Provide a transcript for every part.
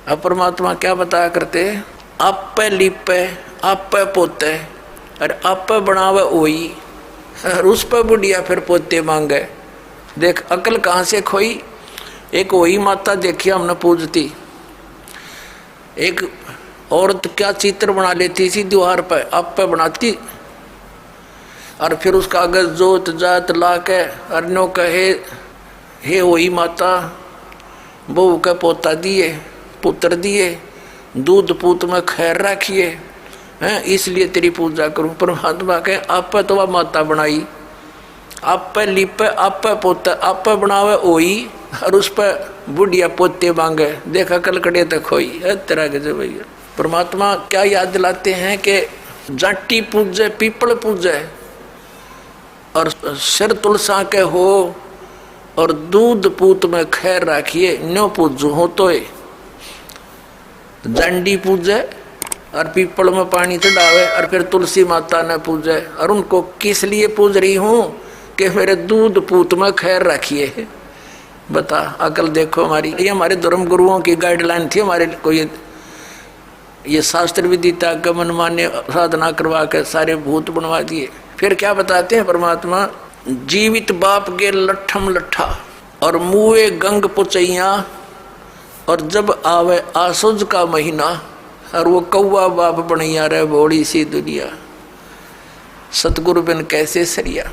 अब परमात्मा क्या बताया करते, आप पे लिपे आप पे पोते, अरे आप पे बनावे वही और उस पर बुढ़िया फिर पोते मांगे। देख अकल कहाँ से खोई। एक वही माता देखी हमने पूजती, एक औरत क्या चित्र बना लेती थी दीवार पर, आप पे बनाती और फिर उसका अगर जोत जात ला के अर्नो कहे हे वही माता बहू का पोता दिए पुत्र दिए दूध पूत में खैर रखिए हैं, इसलिए तेरी पूजा करूं। परमात्मा कहे आप पे तो वह माता बनाई, आप पे लिपे आप पे पोता आप पे बनावे ओई और उस पर बुढ़िया पोते मांगे। देखा कलकड़े तक खोई है तेरा गजब भैया। परमात्मा क्या याद दिलाते हैं कि जाटी पूजे पीपल पूजे और सिर तुलसा के हो और दूध पूत में खैर राखिए न्यो पूजो हो तो जांडी पूजे और पीपल में पानी चढ़ावे और फिर तुलसी माता ने पूजे। और उनको किस लिए पूज रही हूं कि मेरे दूध पूत में खैर रखिए। बता अकल देखो हमारी। ये हमारे धर्म गुरुओं की गाइडलाइन थी, हमारे को ये शास्त्र विदिता का मनमान्य साधना करवा के सारे भूत बनवा दिए। फिर क्या बताते हैं परमात्मा, जीवित बाप के लट्ठम लट्ठा और मुए गंग पुचैया और जब आवे आसुज का महीना और वो कौवा बाप बनैया रे बोड़ी सी दुनिया। सतगुरु बिन कैसे सरिया।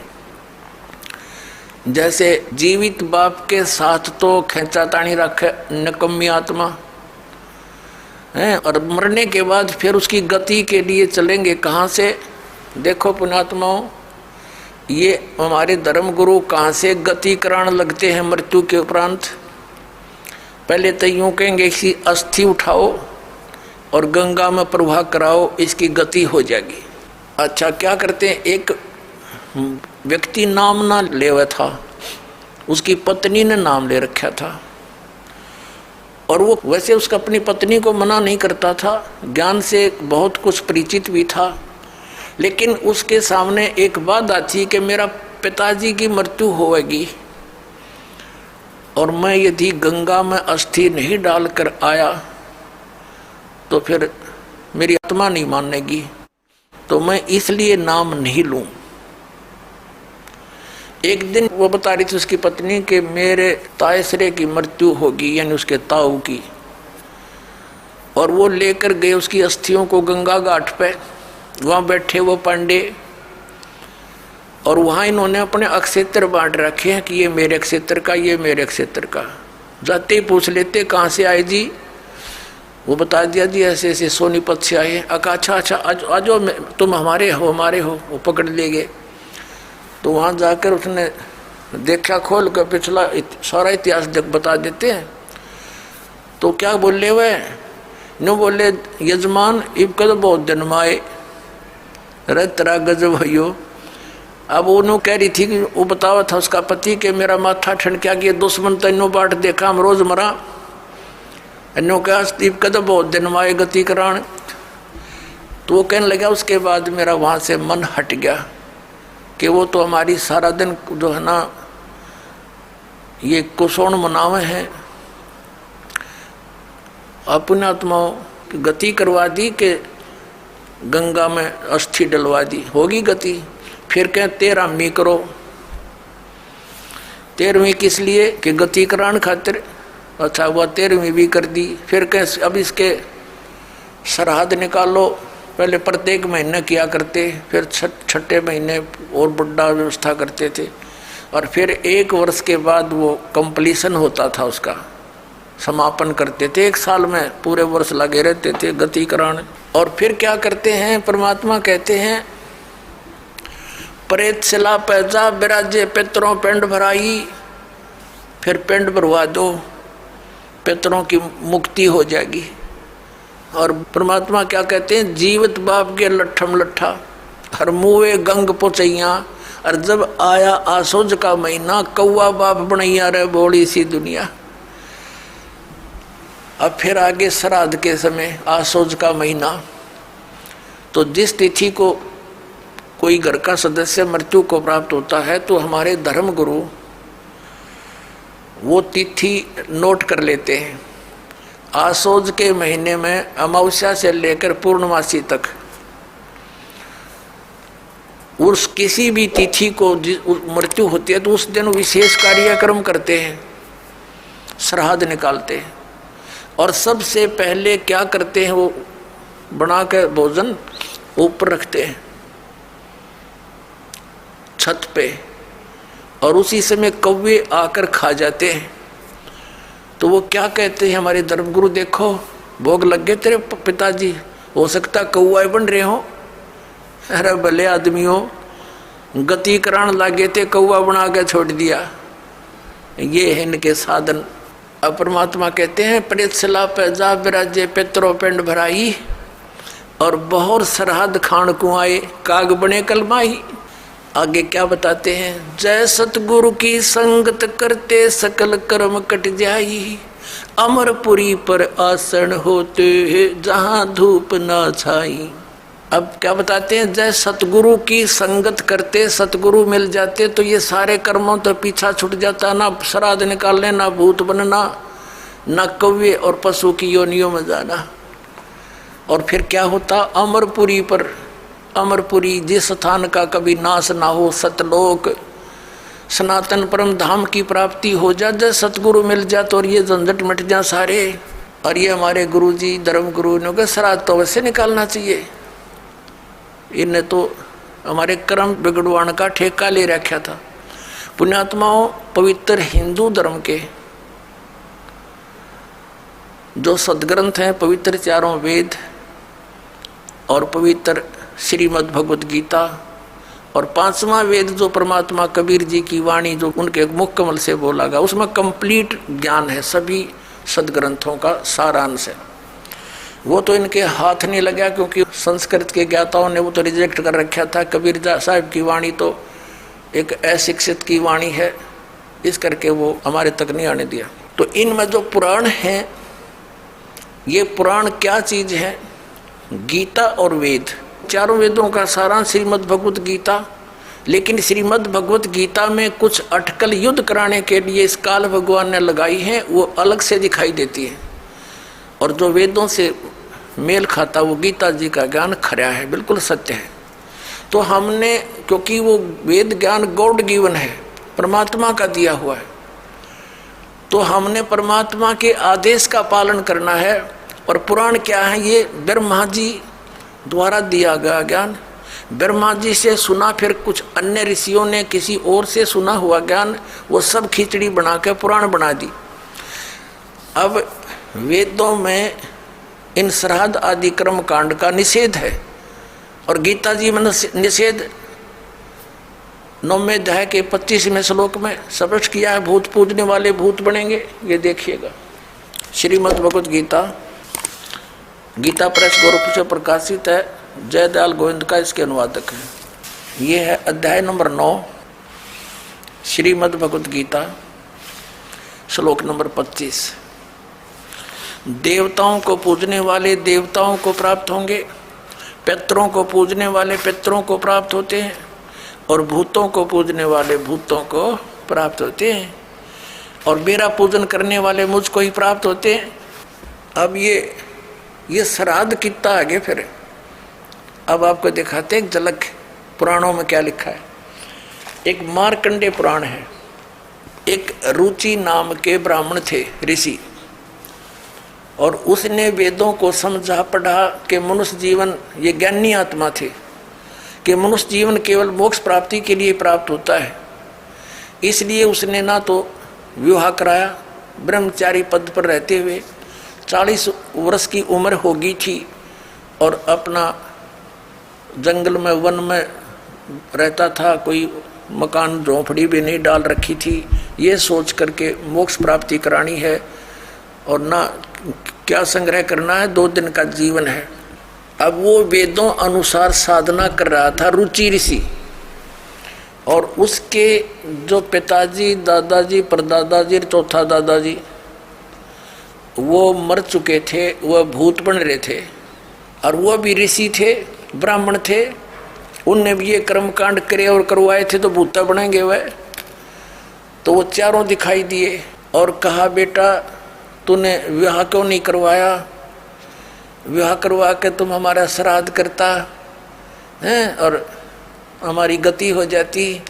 जैसे जीवित बाप के साथ तो खेचा तानी रखे नकम्मी आत्मा है, और मरने के बाद फिर उसकी गति के लिए चलेंगे कहाँ से। देखो पुण्यात्माओं, ये हमारे धर्म गुरु कहाँ से गति कराने लगते हैं मृत्यु के उपरांत। पहले तो यूँ कहेंगे कि अस्थि उठाओ और गंगा में प्रवाह कराओ, इसकी गति हो जाएगी। अच्छा क्या करते हैं, एक व्यक्ति नाम ना लेवा था, उसकी पत्नी ने नाम ले रखा था और वो वैसे उसका अपनी पत्नी को मना नहीं करता था, ज्ञान से बहुत कुछ परिचित भी था, लेकिन उसके सामने एक बात आती कि मेरा पिताजी की मृत्यु होगी और मैं यदि गंगा में अस्थि नहीं डालकर आया तो फिर मेरी आत्मा नहीं मानेगी, तो मैं इसलिए नाम नहीं लूं। एक दिन वो बता रही थी उसकी पत्नी कि मेरे तायसरे की मृत्यु होगी, यानी उसके ताऊ की, और वो लेकर गए उसकी अस्थियों को गंगा घाट पे। वहाँ बैठे वो पांडे और वहाँ इन्होंने अपने अक्षेत्र बांट रखे हैं कि ये मेरे क्षेत्र का, ये मेरे क्षेत्र का। जाते ही पूछ लेते कहाँ से आए जी, वो बता दिया जी ऐसे ऐसे सोनीपत से आए। अच्छा अच्छा आज तुम हमारे हो वो पकड़ ले गए। तो वहाँ जाकर उसने देखा खोल कर पिछला सारा इतिहास बता देते हैं। तो क्या बोले वह नो बोले यजमान इब कद बहुत जन्म आए रे तेरा गजब भैयो। अब उन्होंने कह रही थी कि वो बतावा था उसका पति कि मेरा माथा ठंड क्या किया दुश्मन तैनो बाट देखा हम रोज मरा इनो क्या इब कद बहुत जन्म आए गति करान। तो वो कहने लगा उसके बाद मेरा वहाँ से मन हट गया कि वो तो हमारी सारा दिन जो है ना ये कुशोण मनावे हैं, अपने आत्माओं की गति करवा दी कि गंगा में अस्थि डलवा दी, होगी गति। फिर कहें 13वीं करो। 13वीं किस लिए कि गति कराने खातिर। अच्छा वह 13वीं भी कर दी। फिर कहें अब इसके सरहद निकालो। पहले प्रत्येक महीने किया करते, फिर छठे महीने और बड़ा व्यवस्था करते थे, और फिर 1 वर्ष के बाद वो कंप्लीशन होता था, उसका समापन करते थे। 1 साल में पूरे वर्ष लगे रहते थे गति कराने। और फिर क्या करते हैं परमात्मा कहते हैं प्रेत सिला पैजा बिराजे पितरों पिंड भराई। फिर पिंड भरवा दो, पितरों की मुक्ति हो जाएगी। और परमात्मा क्या कहते हैं जीवित बाप के लट्ठम लट्ठा और मुए गंग पुचैया और जब आया आसुज का महीना कौवा बाप बनैया रे बोड़ी सी दुनिया। अब फिर आगे श्राद्ध के समय आसुज का महीना। तो जिस तिथि को कोई घर का सदस्य मृत्यु को प्राप्त होता है तो हमारे धर्म गुरु वो तिथि नोट कर लेते हैं। आसोज के महीने में अमावस्या से लेकर पूर्णमासी तक उस किसी भी तिथि को मृत्यु होती है तो उस दिन विशेष कार्यक्रम करते हैं, श्राद्ध निकालते हैं। और सबसे पहले क्या करते हैं, वो बना कर भोजन ऊपर रखते हैं छत पे, और उसी समय कौवे आकर खा जाते हैं। तो वो क्या कहते हैं हमारे धर्मगुरु, देखो भोग लग गए तेरे पिताजी, हो सकता कौआ बन रहे हो। अरे भले आदमियों, गति करान लागे थे, कौआ बना के छोड़ दिया। ये है इनके साधन। अब परमात्मा कहते हैं प्रेत सला पे जा विराजे पितरो पिंड भराई, और बहुत सरहद खान को आए काग बने कलमाही। आगे क्या बताते हैं, जय सतगुरु की संगत करते सकल कर्म कट जाई, अमरपुरी पर आसन होते जहां धूप ना छाई। अब क्या बताते हैं, जय सतगुरु की संगत करते, सतगुरु मिल जाते तो ये सारे कर्मों तो पीछा छूट जाता, ना श्राद्ध निकालने, ना भूत बनना, ना कौवे और पशु की योनियों में जाना। और फिर क्या होता, अमरपुरी पर, अमरपुरी जिस स्थान का कभी नाश ना हो, सतलोक सनातन परम धाम की प्राप्ति हो जा, जब सतगुरु मिल जाते और ये झंझट मिट जा सारे। और ये हमारे गुरु जी धर्म गुरु ने कहा श्राद्ध तो वैसे निकालना चाहिए, इन्हें तो हमारे कर्म बिगड़वाने का ठेका ले रखा था। पुण्यात्माओं, पवित्र हिंदू धर्म के जो सदग्रंथ हैं, पवित्र चारों वेद और पवित्र श्रीमद् भगवत गीता, और 5वां वेद जो परमात्मा कबीर जी की वाणी जो उनके मुख कमल से बोला गया, उसमें कंप्लीट ज्ञान है, सभी सदग्रंथों का सारांश है। वो तो इनके हाथ नहीं लगा, क्योंकि संस्कृत के ज्ञाताओं ने वो तो रिजेक्ट कर रखा था। कबीर साहब की वाणी तो एक अशिक्षित की वाणी है, इस करके वो हमारे तक नहीं आने दिया। तो इनमें जो पुराण हैं, ये पुराण क्या चीज है, गीता और वेद, चारों वेदों का सारांश श्रीमद् भगवत गीता। लेकिन श्रीमद् भगवत गीता में कुछ अटकल युद्ध कराने के लिए इस काल भगवान ने लगाई है, वो अलग से दिखाई देती है। और जो वेदों से मेल खाता वो गीता जी का ज्ञान खरा है, बिल्कुल सत्य है। तो हमने, क्योंकि वो वेद ज्ञान गॉड गिवन है, परमात्मा का दिया हुआ है, तो हमने परमात्मा के आदेश का पालन करना है। और पुराण क्या है, ये ब्रह्मा जी द्वारा दिया गया ज्ञान, ब्रह्मा जी से सुना, फिर कुछ अन्य ऋषियों ने किसी और से सुना हुआ ज्ञान, वो सब खिचड़ी बना के पुराण बना दी। अब वेदों में इन श्राद्ध आदि कर्म कांड का निषेध है, और गीता जी में निषेध 9वें अध्याय के 25वें श्लोक में स्पष्ट किया है, भूत पूजने वाले भूत बनेंगे। ये देखिएगा, श्रीमद् भगवत गीता, गीता प्रेस गोरखपुर से प्रकाशित है, जयदयाल गोविंद का इसके अनुवादक है। ये है अध्याय नंबर 9, श्रीमद् भगवत गीता, श्लोक नंबर 25। देवताओं को पूजने वाले देवताओं को प्राप्त होंगे, पितरों को पूजने वाले पितरों को प्राप्त होते हैं, और भूतों को पूजने वाले भूतों को प्राप्त होते हैं, और मेरा पूजन करने वाले मुझको ही प्राप्त होते हैं। अब ये श्राद्ध कितना आगे फिर, अब आपको दिखाते हैं झलक पुराणों में क्या लिखा है। एक मार्कंडेय पुराण है, एक रुचि नाम के ब्राह्मण थे, ऋषि, और उसने वेदों को समझा पढ़ा कि मनुष्य जीवन, ये ज्ञानी आत्मा थे कि मनुष्य जीवन केवल मोक्ष प्राप्ति के लिए प्राप्त होता है। इसलिए उसने ना तो विवाह कराया, ब्रह्मचारी पद पर रहते हुए 40 वर्ष की उम्र होगी थी, और अपना जंगल में वन में रहता था, कोई मकान झोंपड़ी भी नहीं डाल रखी थी। ये सोच करके मोक्ष प्राप्ति करानी है, और ना क्या संग्रह करना है, 2 दिन का जीवन है। अब वो वेदों अनुसार साधना कर रहा था, रुचि ऋषि, और उसके जो पिताजी, दादाजी, परदादाजी, चौथा दादाजी वो मर चुके थे, वह भूत बन रहे थे, और वह भी ऋषि थे, ब्राह्मण थे, उनने भी ये कर्मकांड करे और करवाए थे, तो भूता बनेंगे वह। तो वो चारों दिखाई दिए और कहा, बेटा तूने विवाह क्यों नहीं करवाया, विवाह करवा के तुम हमारा श्राद्ध करता हैं और हमारी गति हो जाती।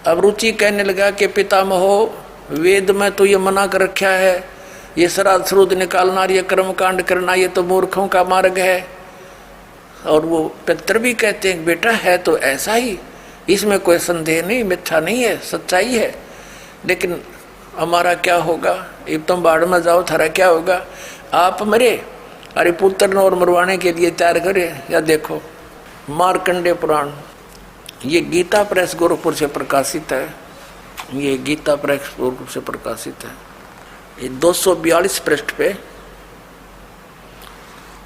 अब रुचि कहने लगा कि पितामहो, वेद में तो ये मना कर रखा है, ये श्राद्ध श्रुद्ध निकालना, ये कर्म कांड करना, ये तो मूर्खों का मार्ग है। और वो पितर भी कहते हैं बेटा है तो ऐसा ही, इसमें कोई संदेह नहीं, मिथ्या नहीं है, सच्चाई है। लेकिन हमारा क्या होगा, अब तुम बाढ़ में जाओ, थारा क्या होगा, आप मरे, अरे पुत्र और मरवाने के लिए तैयार करे। या देखो मार्कंडेय पुराण, ये गीता प्रेस गोरखपुर से प्रकाशित है, ये गीता प्रेस गोरखपुर से प्रकाशित है। ये 242 पृष्ठ पे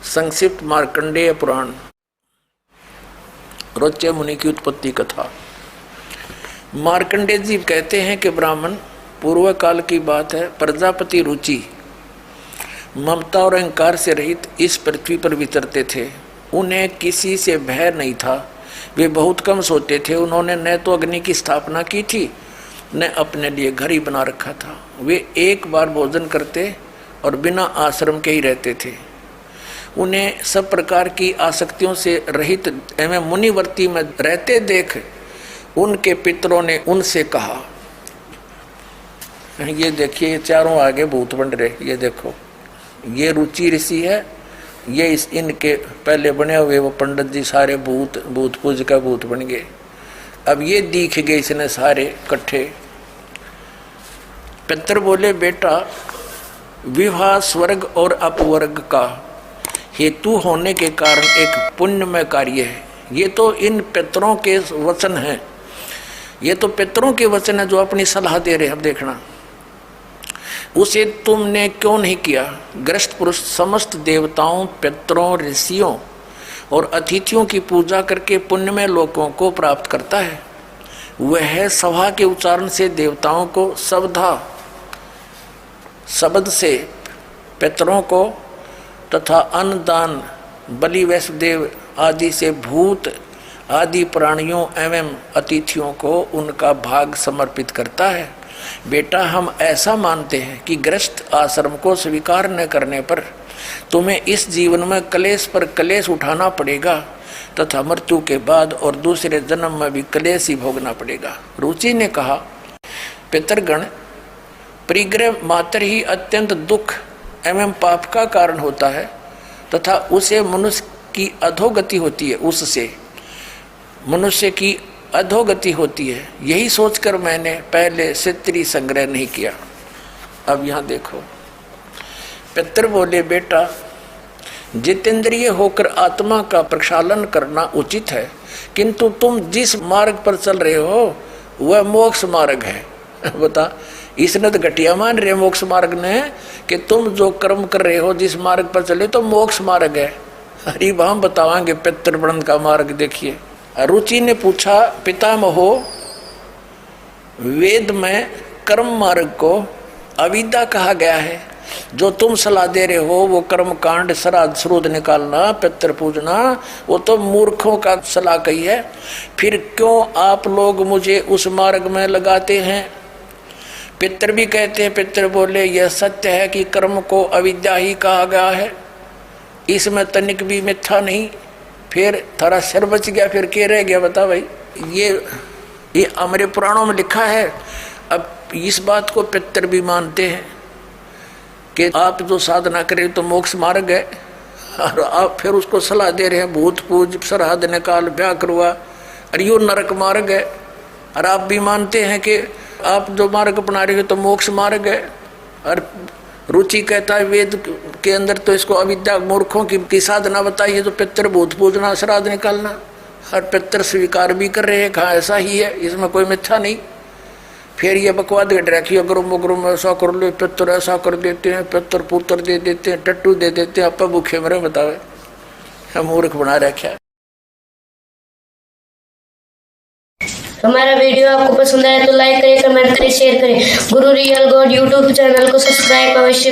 संक्षिप्त मार्कंडेय पुराण, रोच्य मुनि की उत्पत्ति कथा। मार्कंडेय जी कहते हैं कि ब्राह्मण, पूर्व काल की बात है, प्रजापति रुचि ममता और अहंकार से रहित इस पृथ्वी पर विचरते थे। उन्हें किसी से भय नहीं था, वे बहुत कम सोते थे। उन्होंने न तो अग्नि की स्थापना की थी, न अपने लिए घर ही बना रखा था। वे एक बार भोजन करते और बिना आश्रम के ही रहते थे। उन्हें सब प्रकार की आसक्तियों से रहित एवं मुनिवर्ती में रहते देख उनके पितरों ने उनसे कहा, ये देखिए चारों आगे भूत बन रहे, ये देखो ये रुचि ऋषि है, ये इनके पहले बने हुए वो पंडित जी सारे भूत पूज का भूत बन गए। अब ये दिख गए इसने सारे इकट्ठे। पितर बोले बेटा, विवाह स्वर्ग और अपवर्ग का हेतु होने के कारण एक पुण्यमय कार्य है। ये तो इन पितरों के वचन हैं, ये तो पितरों के वचन है जो अपनी सलाह दे रहे हैं। अब देखना, उसे तुमने क्यों नहीं किया। ग्रस्त पुरुष समस्त देवताओं, पितरों, ऋषियों और अतिथियों की पूजा करके पुण्यमय लोकों को प्राप्त करता है। वह सभा के उच्चारण से देवताओं को, शब्द से पितरों को तथा अन्नदान, बलि, वैष्णदेव आदि से भूत आदि प्राणियों एवं अतिथियों को उनका भाग समर्पित करता है। बेटा, हम ऐसा मानते हैं कि गृहस्थ आश्रम को स्वीकार न करने पर तुम्हें इस जीवन में क्लेश पर क्लेश उठाना पड़ेगा तथा मृत्यु के बाद और दूसरे जन्म में भी क्लेश ही भोगना पड़ेगा। रुचि ने कहा, पितरगण, परिग्रह मात्र ही अत्यंत दुख एवं पाप का कारण होता है तथा उसे मनुष्य की अधोगति होती है, उससे मनुष्य की अधोगति होती है। यही सोचकर मैंने पहले सित्री संग्रह नहीं किया। अब यहाँ देखो, पितर बोले बेटा, जितेंद्रिय होकर आत्मा का प्रक्षालन करना उचित है, किंतु तुम जिस मार्ग पर चल रहे हो वह मोक्ष मार्ग है। बता, इसने तो घटिया मान रहे मोक्ष मार्ग ने कि तुम जो कर्म कर रहे हो, जिस मार्ग पर चले तो मोक्ष मार्ग है। अरे हम बतावांगे पितृवर्ण का मार्ग। देखिए, रुचि ने पूछा, पितामहो, वेद में कर्म मार्ग को अविद्या कहा गया है, जो तुम सलाह दे रहे हो वो कर्म कांड, श्राद्ध श्रुद्ध निकालना, पितृ पूजना, वो तो मूर्खों का सलाह कही है। फिर क्यों आप लोग मुझे उस मार्ग में लगाते हैं। पितर भी कहते हैं, पितर बोले, यह सत्य है कि कर्म को अविद्या ही कहा गया है, इसमें तनिक भी मिथ्या नहीं। फिर थारा सिर बच गया, फिर क्या रह गया बता भाई। ये हमारे पुराणों में लिखा है। अब इस बात को पितर भी मानते हैं कि आप जो साधना करें तो मोक्ष मार्ग है, और आप फिर उसको सलाह दे रहे हैं भूत पूज, श्राद्ध निकाल, ब्याह करवा, और यो नरक मार्ग है। और आप भी मानते हैं कि आप जो मार्ग अपना रहे हो तो मोक्ष मार्ग है। और रुचि कहता है वेद के अंदर तो इसको अविद्या मूर्खों की साधना बताई है, तो पितर भूत पूजना, श्राद्ध निकालना, और पितर स्वीकार भी कर रहे हैं, कहाँ ऐसा ही है, इसमें कोई मिथ्या नहीं। फिर ये बकवाद घट रखी है, गुरुम ऐसा कर लो, पितर ऐसा कर देते हैं, पितर पुत्र दे देते हैं, टट्टू दे देते हैं, आप भूखे मरे, बतावे मूर्ख बना रखा है। हमारा वीडियो आपको पसंद आया तो लाइक करें, कमेंट करें, शेयर करें। गुरु रियल गॉड यूट्यूब चैनल को सब्सक्राइब अवश्य